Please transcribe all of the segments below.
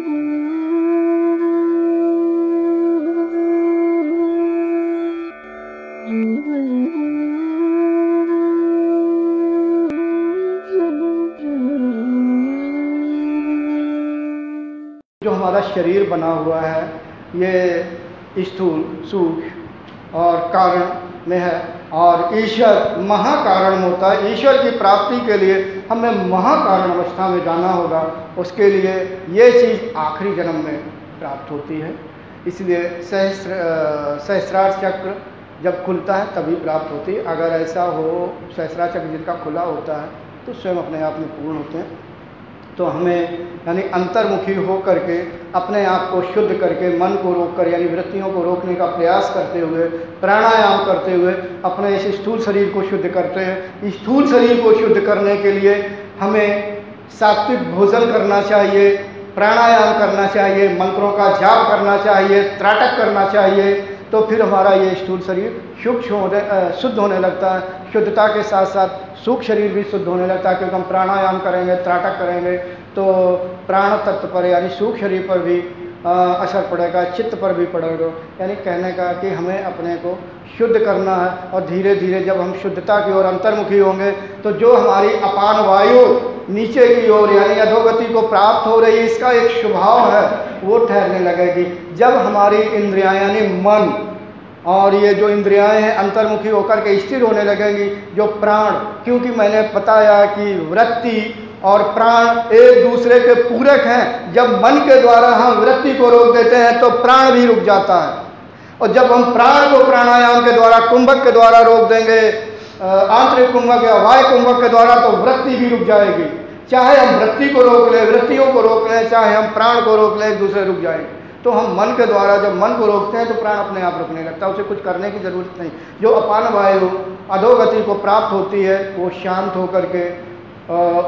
जो हमारा शरीर बना हुआ है ये स्थूल सूक्ष्म और कारण में है, और ईश्वर महाकारण होता है। ईश्वर की प्राप्ति के लिए हमें महाकारण अवस्था में जाना होगा, उसके लिए ये चीज़ आखिरी जन्म में प्राप्त होती है। इसलिए सहस्रार चक्र जब खुलता है तभी प्राप्त होती है। अगर ऐसा हो सहस्रार चक्र जिनका खुला होता है तो स्वयं अपने आप में पूर्ण होते हैं। तो हमें यानी अंतर्मुखी हो करके अपने आप को शुद्ध करके मन को रोक कर यानी वृत्तियों को रोकने का प्रयास करते हुए प्राणायाम करते हुए अपने इस स्थूल शरीर को शुद्ध करते हैं। स्थूल शरीर को शुद्ध करने के लिए हमें सात्विक भोजन करना चाहिए, प्राणायाम करना चाहिए, मंत्रों का जाप करना चाहिए, त्राटक करना चाहिए। तो फिर हमारा ये स्थूल शरीर शुद्ध होने लगता है। शुद्धता के साथ साथ सूक्ष्म शरीर भी शुद्ध होने लगता है, क्योंकि हम प्राणायाम करेंगे, त्राटक करेंगे तो प्राण तत्व पर यानी सूक्ष्म शरीर पर भी असर पड़ेगा, चित्त पर भी पड़ेगा। यानी कहने का कि हमें अपने को शुद्ध करना है, और धीरे धीरे जब हम शुद्धता की ओर अंतर्मुखी होंगे तो जो हमारी अपान वायु नीचे की ओर यानी अधोगति को प्राप्त हो रही है, इसका एक स्वभाव है वो ठहरने लगेगी। जब हमारी इंद्रियां यानी मन और ये जो इंद्रियाएं हैं अंतर्मुखी होकर के स्थिर होने लगेंगी, जो प्राण, क्योंकि मैंने बताया कि वृत्ति और प्राण एक दूसरे के पूरक हैं। जब मन के द्वारा हम वृत्ति को रोक देते हैं तो प्राण भी रुक जाता है, और जब हम प्राण को प्राणायाम के द्वारा कुंभक के द्वारा रोक देंगे, आंतरिक कुंभक या वायु कुंभक के द्वारा, तो वृत्ति भी रुक जाएगी। चाहे हम वृत्ति को रोक लें, वृत्तियों को रोक लें, चाहे हम प्राण को रोक लें, एक दूसरे रुक जाएंगे। तो हम मन के द्वारा जब मन को रोकते हैं तो प्राण अपने आप रुकने लगता है, उसे कुछ करने की ज़रूरत नहीं। जो अपान वायु अधोगति को प्राप्त होती है वो शांत होकर के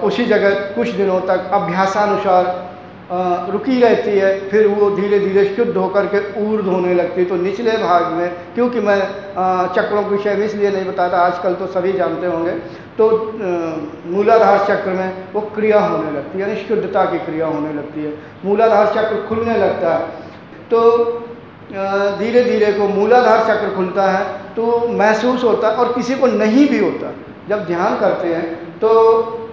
उसी जगह कुछ दिनों तक अभ्यासानुसार रुकी रहती है, फिर वो धीरे धीरे शुद्ध होकर के ऊर्ध्व होने लगती है। तो निचले भाग में, क्योंकि मैं चक्रों के विषय में इसलिए नहीं बताता, आजकल तो सभी जानते होंगे, तो मूलाधार चक्र में वो क्रिया होने लगती है, यानी शुद्धता की क्रिया होने लगती है। मूलाधार चक्र खुलने लगता है, तो धीरे धीरे को मूलाधार चक्र खुलता है तो महसूस होता है, और किसी को नहीं भी होता। जब ध्यान करते हैं तो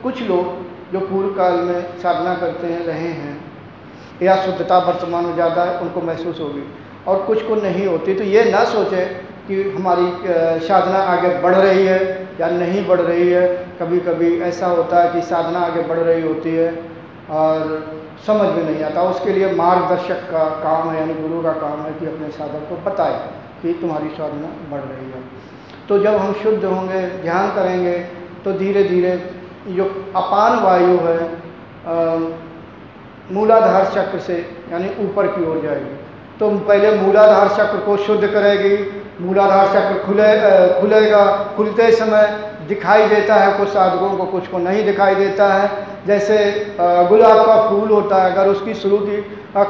कुछ लोग जो पूर्व काल में साधना करते हैं रहे हैं या शुद्धता वर्तमान में ज़्यादा है उनको महसूस होगी, और कुछ को नहीं होती। तो ये ना सोचें कि हमारी साधना आगे बढ़ रही है या नहीं बढ़ रही है। कभी कभी ऐसा होता है कि साधना आगे बढ़ रही होती है और समझ में नहीं आता, उसके लिए मार्गदर्शक का काम है, यानी गुरु का काम है कि अपने साधक को बताए कि तुम्हारी साधना बढ़ रही है। तो जब हम शुद्ध होंगे, ध्यान करेंगे, तो धीरे धीरे जो अपान वायु है मूलाधार चक्र से यानी ऊपर की ओर जाएगी। तो पहले मूलाधार चक्र को शुद्ध करेगी, मूलाधार चक्र खुलेगा। खुलते समय दिखाई देता है कुछ साधकों को, कुछ को नहीं दिखाई देता है। जैसे गुलाब का फूल होता है, अगर उसकी शुरू की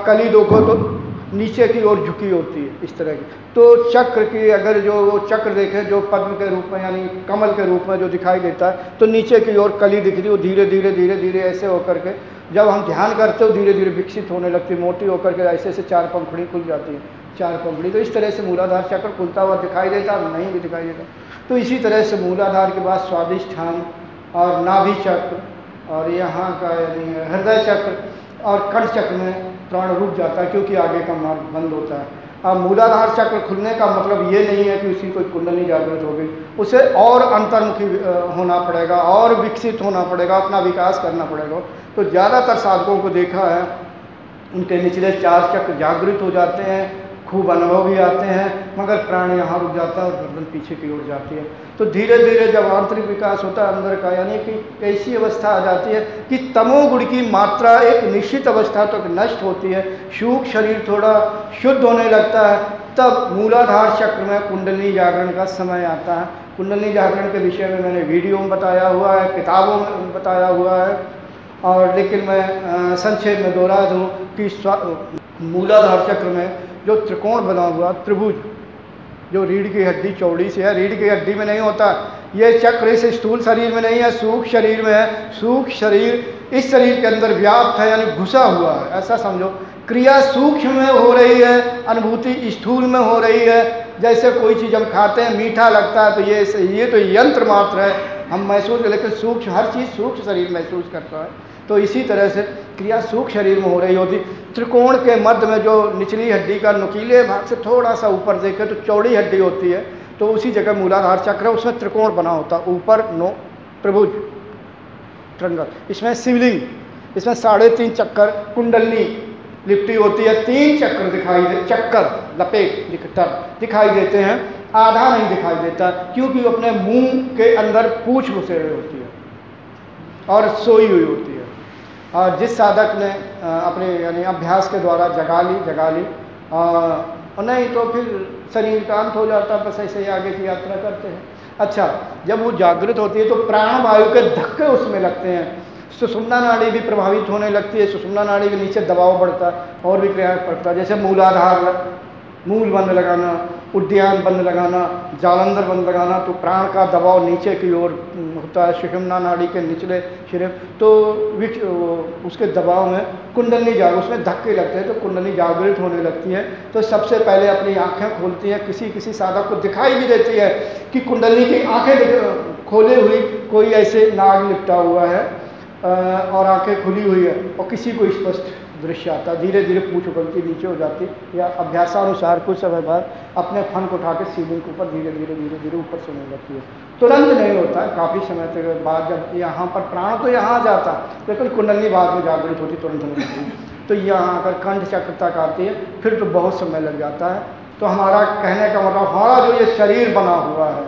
कली देखो तो नीचे की ओर झुकी होती है, इस तरह की। तो चक्र की अगर जो वो चक्र देखें जो पद्म के रूप में यानी कमल के रूप में जो दिखाई देता है, तो नीचे की ओर कली दिख रही है, वो धीरे धीरे धीरे धीरे ऐसे होकर के जब हम ध्यान करते हो धीरे धीरे विकसित होने लगती है, मोटी होकर के ऐसे ऐसे चार पंखुड़ी खुल जाती है, चार पंखुड़ी। तो इस तरह से मूलाधार चक्र खुलता हुआ दिखाई देता है, नहीं भी दिखाई देता। तो इसी तरह से मूलाधार के बाद स्वादिष्ठान और नाभि चक्र और यहाँ का यानी हृदय चक्र और कंठ चक्र में प्राण रुक जाता है, क्योंकि आगे का मार्ग बंद होता है। अब मूलाधार चक्र खुलने का मतलब ये नहीं है कि उसी कोई कुंडली जागृत हो गई, उसे और अंतर्मुखी होना पड़ेगा और विकसित होना पड़ेगा, अपना विकास करना पड़ेगा। तो ज़्यादातर साधकों को देखा है उनके निचले चार चक्र जागृत हो जाते हैं, खूब अनुभव भी आते हैं, मगर प्राण यहाँ रुक जाता है और गर्दन पीछे की ओर जाती है। तो धीरे धीरे जब आंतरिक विकास होता है अंदर का, यानी कि ऐसी अवस्था आ जाती है कि तमोगुण की मात्रा एक निश्चित अवस्था तक नष्ट होती है, सूक्ष्म शरीर थोड़ा शुद्ध होने लगता है, तब मूलाधार चक्र में कुंडली जागरण का समय आता है। कुंडली जागरण के विषय में मैंने वीडियो में बताया हुआ है, किताबों में बताया हुआ है, और लेकिन मैं संक्षेप में दोहरा दूँ कि मूलाधार चक्र में जो त्रिकोण बना हुआ त्रिभुज, जो रीढ़ की हड्डी चौड़ी से है, रीढ़ की हड्डी में नहीं होता, ये चक्र इस स्थूल शरीर में नहीं है, सूक्ष्म शरीर में है। सूक्ष्म शरीर इस शरीर के अंदर व्याप्त है, यानी घुसा हुआ है, ऐसा समझो। क्रिया सूक्ष्म में हो रही है, अनुभूति स्थूल में हो रही है। जैसे कोई चीज़ हम खाते हैं, मीठा लगता है, तो ये तो यंत्र मात्र है, हम महसूस, लेकिन सूक्ष्म, हर चीज़ सूक्ष्म शरीर महसूस करता है। तो इसी तरह से क्रिया सूक्ष्म शरीर में हो रही होती। त्रिकोण के मध्य में जो निचली हड्डी का नुकीले भाग से थोड़ा सा ऊपर देखें तो चौड़ी हड्डी होती है, तो उसी जगह मूलाधार चक्र है, उसमें त्रिकोण बना होता है, ऊपर नो त्रिभुज ट्रंगल, इसमें शिवलिंग, इसमें 3.5 चक्कर कुंडलनी लिपटी होती है, 3 चक्र दिखाई दे, चक्कर लपेट दिखाई देते हैं, आधा नहीं दिखाई देता, क्योंकि अपने मुंह के अंदर पूंछ घुसे हुई होती है और सोई हुई होती है। और जिस साधक ने अपने यानी अभ्यास के द्वारा जगा ली और नहीं तो फिर शरीर का अंत हो जाता, बस ऐसे ही आगे की यात्रा करते हैं। अच्छा, जब वो जागृत होती है तो प्राण वायु के धक्के उसमें लगते हैं, सुषुम्ना नाड़ी भी प्रभावित होने लगती है, सुषुम्ना नाड़ी के नीचे दबाव बढ़ता है और भी क्रिया पड़ता है, जैसे मूलाधार, मूल बंद लगाना, उद्यान बंद लगाना, जालंधर बंद लगाना, तो प्राण का दबाव नीचे की ओर होता है, सुषुम्ना नाड़ी के निचले सिरे, तो उसके दबाव में कुंडली उसमें धक्के लगते हैं, तो कुंडली जागृत होने लगती है। तो सबसे पहले अपनी आंखें खोलती हैं, किसी साधक को दिखाई भी देती है कि कुंडली की आंखें खोले हुई कोई ऐसे नाग लिपटा हुआ है और आंखें खुली हुई है, और किसी को स्पष्ट दृश्य आता, धीरे धीरे पूंछ उगलती नीचे हो जाती, या अभ्यासानुसार कुछ समय बाद अपने फन को उठा के शिवलिंग के ऊपर धीरे धीरे ऊपर सोने लगती है। तुरंत नहीं होता है, काफ़ी समय के बाद, जब यहाँ पर प्राण तो यहाँ आ जाता, लेकिन कुंडली बाद में जागृत होती, तुरंत नहीं होती, तो यहाँ आकर कंठ चक्र तक आती है, फिर तो बहुत समय लग जाता है। तो हमारा कहने का मतलब, हमारा जो ये शरीर बना हुआ है,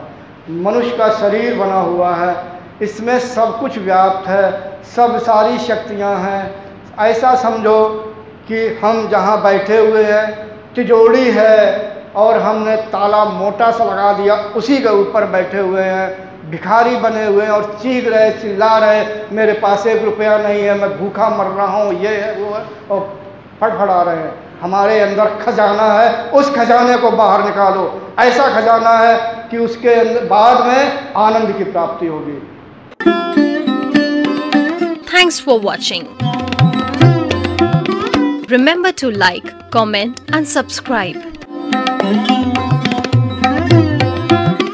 मनुष्य का शरीर बना हुआ है, इसमें सब कुछ व्याप्त है, सारी शक्तियाँ हैं। ऐसा समझो कि हम जहाँ बैठे हुए हैं तिजोड़ी है और हमने ताला मोटा सा लगा दिया, उसी के ऊपर बैठे हुए हैं, भिखारी बने हुए हैं और चीख रहे, चिल्ला रहे, मेरे पास 1 रुपया नहीं है, मैं भूखा मर रहा हूँ, ये है वो है, और फड़फड़ा रहे हैं। हमारे अंदर खजाना है, उस खजाने को बाहर निकालो, ऐसा खजाना है कि उसके अंदर बाद में आनंद की प्राप्ति होगी। Thanks for watching. Remember to like, comment and subscribe.